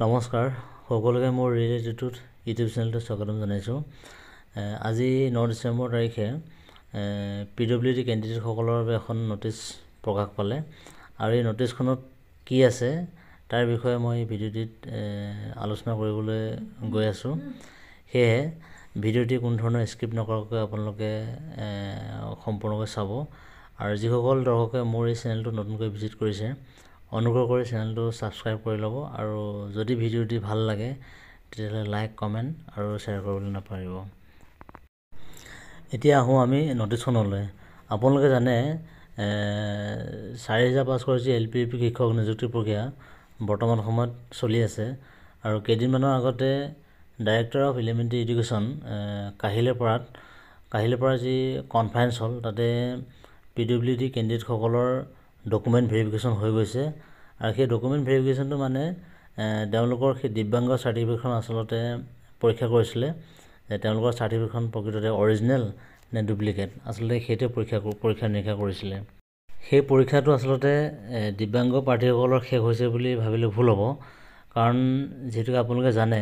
নমস্কাৰ সকলোকে মোৰ ৰিয়েলিটিটোত ইউটিউব চেনেলটো স্বাগতম জনাইছোঁ। আজি 9 ডিচেম্বৰ তাৰিখে PWD কেণ্ডিডেটসকলৰ বাবে এখন নটিচ প্ৰকাশ পালে আৰু এই নটিচখনত কি আছে তাৰ বিষয়ে মই ভিডিঅ'টিত আলোচনা কৰিবলৈ গৈ আছোঁ। সেয়ে ভিডিঅ'টি কোনো ধৰণৰ স্কিপ নকৰাকৈ আপোনালোকে সম্পূৰ্ণকৈ চাব আৰু যিসকল দৰ্শকে মোৰ এই চেনেলটো নতুনকৈ ভিজিট কৰিছে অনুগ্ৰহ কৰি চেনেলটো ছাবস্ক্ৰাইব কৰি ল'ব আৰু যদি ভিডিঅ'টি ভাল লাগে তেতিয়াহ'লে লাইক কমেণ্ট আৰু শ্বেয়াৰ কৰিবলৈ নাপাহৰিব। এতিয়া আহোঁ আমি নটিচখনলৈ। আপোনালোকে জানে 4000 পাছ কৰিছে LPUP শিক্ষক নিযুক্তি প্ৰক্ৰিয়া বৰ্তমান সময়ত চলি আছে আৰু কেইদিনমানৰ আগতে ডাইৰেক্টৰ অফ এলিমেণ্টাৰী এডুকেশ্যন কাহিলেপাৰা যি কনফাৰেঞ্চ হ'ল তাতে PWD কেণ্ডিডেটসকলৰ ডকুমেণ্ট ভেৰিফিকেশ্যন হৈ গৈছে আৰু সেই ডকুমেণ্ট ভেৰিফিকেশ্যনটো মানে তেওঁলোকৰ সেই দিব্যাংগ চাৰ্টিফিকেটখন আচলতে পৰীক্ষা কৰিছিলে যে তেওঁলোকৰ চাৰ্টিফিকেটখন প্ৰকৃততে অৰিজিনেল নে ডুপ্লিকেট, আচলতে সেইটোৱে পৰীক্ষা নিৰীক্ষা কৰিছিলে। সেই পৰীক্ষাটো আচলতে দিব্যাংগ প্ৰাৰ্থীসকলৰ শেষ হৈছে বুলি ভাবিলে ভুল হ'ব, কাৰণ যিহেতুকে আপোনালোকে জানে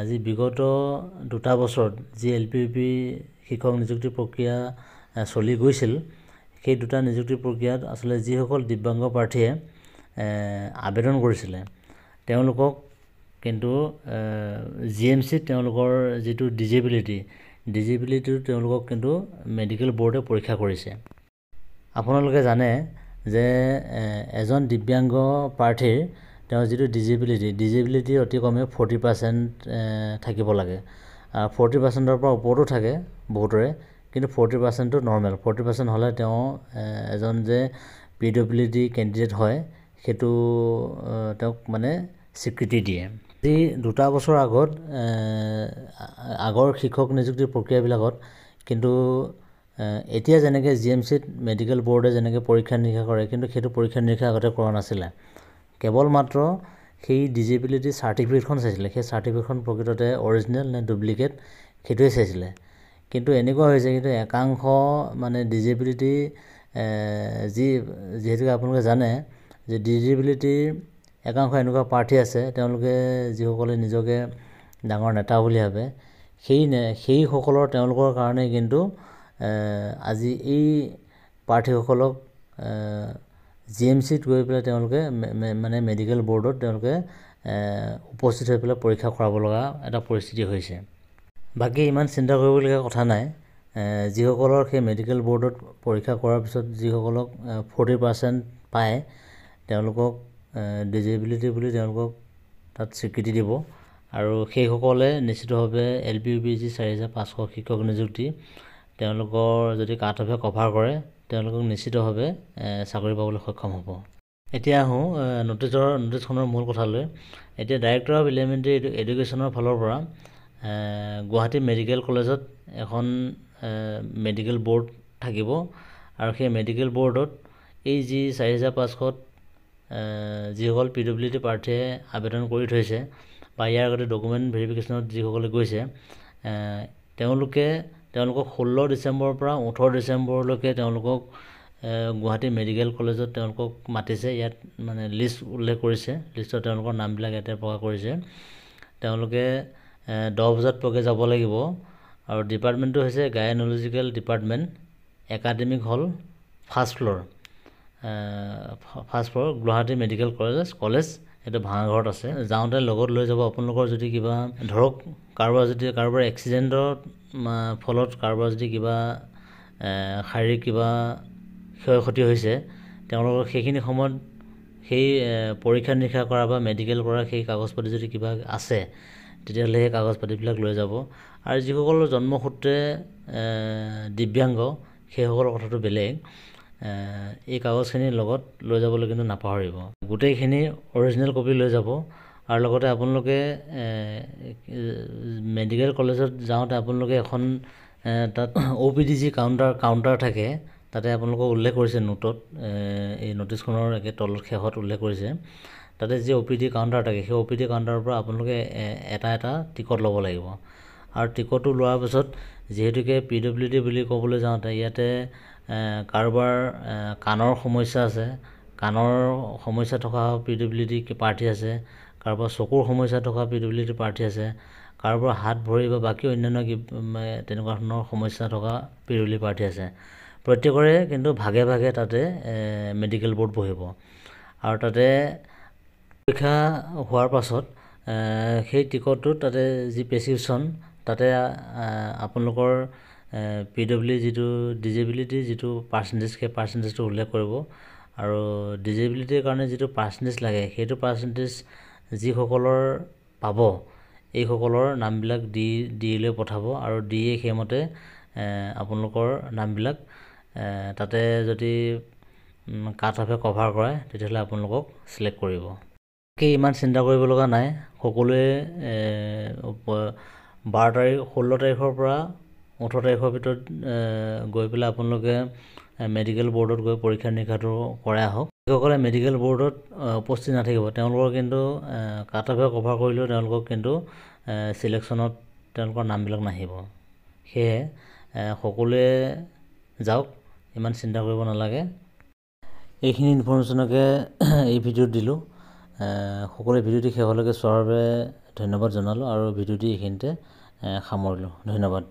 আজি বিগত 2 বছৰত যি LPUP শিক্ষক নিযুক্তি প্ৰক্ৰিয়া চলি গৈছিল সেই 2 নিযুক্তি প্ৰক্ৰিয়াত আচলতে যিসকল দিব্যাংগ প্ৰাৰ্থীয়ে আবেদন কৰিছিলে তেওঁলোকক কিন্তু GMCত তেওঁলোকৰ যিটো ডিজেবিলিটিটো তেওঁলোকক কিন্তু মেডিকেল বোৰ্ডে পৰীক্ষা কৰিছে। আপোনালোকে জানে যে এজন দিব্যাংগ প্ৰাৰ্থীৰ তেওঁৰ যিটো ডিজেবিলিটি অতি কমে 40% থাকিব লাগে। 40%ৰ পৰা ওপৰতো থাকে বহুতৰে, কিন্তু 40%টো নৰ্মেল। 40% হ'লে তেওঁ এজন যে PWD কেণ্ডিডেট হয় সেইটো তেওঁক মানে স্বীকৃতি দিয়ে। যি 2 বছৰ আগত আগৰ শিক্ষক নিযুক্তি প্ৰক্ৰিয়াবিলাকত কিন্তু এতিয়া যেনেকৈ GMCত মেডিকেল বোৰ্ডে যেনেকৈ পৰীক্ষা নিৰীক্ষা কৰে কিন্তু সেইটো পৰীক্ষা নিৰীক্ষা আগতে কৰা নাছিলে। কেৱল মাত্ৰ সেই ডিজেবিলিটি চাৰ্টিফিকেটখন চাইছিলে, সেই চাৰ্টিফিকেটখন প্ৰকৃততে অৰিজিনেল নে ডুপ্লিকেট সেইটোৱে চাইছিলে। কিন্তু এনেকুৱা হৈছে কিন্তু একাংশ মানে ডিজেবিলিটি যিহেতুকে আপোনালোকে জানে যে ডিজেবিলিটিৰ একাংশ এনেকুৱা প্ৰাৰ্থী আছে তেওঁলোকে যিসকলে নিজকে ডাঙৰ নেতা বুলি ভাবে সেইসকলৰ তেওঁলোকৰ কাৰণে কিন্তু আজি এই প্ৰাৰ্থীসকলক GMCত গৈ পেলাই তেওঁলোকে মানে মেডিকেল বোৰ্ডত তেওঁলোকে উপস্থিত হৈ পেলাই পৰীক্ষা কৰাব লগা এটা পৰিস্থিতি হৈছে। বাকী ইমান চিন্তা কৰিবলগীয়া কথা নাই। যিসকলৰ সেই মেডিকেল বোৰ্ডত পৰীক্ষা কৰাৰ পিছত যিসকলক 40% পায় তেওঁলোকক ডিজেবিলিটি বুলি তেওঁলোকক তাত স্বীকৃতি দিব আৰু সেইসকলে নিশ্চিতভাৱে LPUP যি 4500 শিক্ষক নিযুক্তি তেওঁলোকৰ যদি কাট অফে কভাৰ কৰে তেওঁলোকক নিশ্চিতভাৱে চাকৰি পাবলৈ সক্ষম হ'ব। এতিয়া আহোঁ নটিচখনৰ মূল কথালৈ। এতিয়া ডাইৰেক্টৰ অফ এলিমেণ্টাৰী এডুকেশ্যনৰ ফালৰ পৰা গুৱাহাটী মেডিকেল কলেজত এখন মেডিকেল বোৰ্ড থাকিব আৰু সেই মেডিকেল বোৰ্ডত এই যি 4500 যিসকল PWD প্ৰাৰ্থীয়ে আবেদন কৰি থৈছে বা ইয়াৰ আগতে ডকুমেণ্ট ভেৰিফিকেশ্যনত যিসকলে গৈছে তেওঁলোকক 16 ডিচেম্বৰৰ পৰা 18 ডিচেম্বৰলৈকে তেওঁলোকক গুৱাহাটী মেডিকেল কলেজত তেওঁলোকক মাতিছে। ইয়াত মানে লিষ্ট উল্লেখ কৰিছে, লিষ্টত তেওঁলোকৰ নামবিলাক ইয়াতে প্ৰকাশ কৰিছে। তেওঁলোকে 10 বজাত পোৱাকৈ যাব লাগিব আৰু ডিপাৰ্টমেণ্টটো হৈছে gynaecological department, academic hall first floor Guwahati medical college এইটো ভাঙাঘৰত আছে। যাওঁতে লগত লৈ যাব আপোনালোকৰ যদি কিবা ধৰক কাৰোবাৰ এক্সিডেণ্টৰ ফলত কাৰোবাৰ যদি কিবা শাৰীৰিক কিবা ক্ষয় ক্ষতি হৈছে তেওঁলোকৰ সেইখিনি সময়ত সেই পৰীক্ষা নিৰীক্ষা কৰা বা মেডিকেল কৰা সেই কাগজ পাতি যদি কিবা আছে তেতিয়াহ'লে সেই কাগজ পাতিবিলাক লৈ যাব। আৰু যিসকলৰ জন্মসূত্ৰে দিব্যাংগ সেইসকলৰ কথাটো বেলেগ, এই কাগজখিনিৰ লগত লৈ যাবলৈ কিন্তু নাপাহৰিব। গোটেইখিনি অৰিজিনেল কপি লৈ যাব আৰু লগতে আপোনালোকে মেডিকেল কলেজত যাওঁতে আপোনালোকে এখন তাত OPD যি কাউণ্টাৰ থাকে তাতে আপোনালোকক উল্লেখ কৰিছে নোটত, এই নটিচখনৰ একে তলত শেষত উল্লেখ কৰিছে তাতে যি OPD কাউণ্টাৰ থাকে সেই OPD কাউণ্টাৰৰ পৰা আপোনালোকে এটা টিকট ল'ব লাগিব আৰু টিকটটো লোৱাৰ পিছত যিহেতুকে PWD বুলি ক'বলৈ যাওঁতে ইয়াতে কাৰোবাৰ কাণৰ সমস্যা আছে, কাণৰ সমস্যা থকা PWD প্ৰাৰ্থী আছে, কাৰোবাৰ চকুৰ সমস্যা থকা PWD প্ৰাৰ্থী আছে, কাৰোবাৰ হাত ভৰি বা বাকী অন্যান্য তেনেকুৱা ধৰণৰ সমস্যা থকা PWD প্ৰাৰ্থী আছে। প্ৰত্যেকৰে কিন্তু ভাগে ভাগে তাতে মেডিকেল বোৰ্ড বহিব আৰু তাতে পৰীক্ষা হোৱাৰ পাছত সেই টিকটটোত তাতে যি প্ৰেছক্ৰিপশ্যন তাতে আপোনালোকৰ PWD যিটো ডিজেবিলিটি যিটো পাৰ্চেণ্টেজ সেই পাৰ্চেণ্টেজটো উল্লেখ কৰিব আৰু ডিজেবিলিটিৰ কাৰণে যিটো পাৰ্চেণ্টেজ লাগে সেইটো পাৰ্চেণ্টেজ যিসকলৰ পাব এইসকলৰ নামবিলাক DA-লৈ পঠাব আৰু DA সেইমতে আপোনালোকৰ নামবিলাক তাতে যদি কাট অফে কভাৰ কৰে তেতিয়াহ'লে আপোনালোকক চিলেক্ট কৰিব। ইমান চিন্তা কৰিব লগা নাই, সকলোৱে 12 তাৰিখ 16 তাৰিখৰ পৰা 18 তাৰিখৰ ভিতৰত গৈ পেলাই আপোনালোকে মেডিকেল বৰ্ডত গৈ পৰীক্ষা নিৰীক্ষাটো কৰাই আহক। যিসকলে মেডিকেল বৰ্ডত উপস্থিত নাথাকিব তেওঁলোকৰ কিন্তু কাট অফে কভাৰ কৰিলেও তেওঁলোকক কিন্তু চিলেকশ্যনত তেওঁলোকৰ নামবিলাক নাহিব। সেয়ে সকলোৱে যাওক, ইমান চিন্তা কৰিব নালাগে। এইখিনি ইনফৰ্মেশ্যনকে এই ভিডিঅ'ত দিলোঁ। সকলোৱে ভিডিঅ'টি শেষলৈকে চোৱাৰ বাবে ধন্যবাদ জনালোঁ আৰু ভিডিঅ'টি এইখিনিতে সামৰিলোঁ। ধন্যবাদ।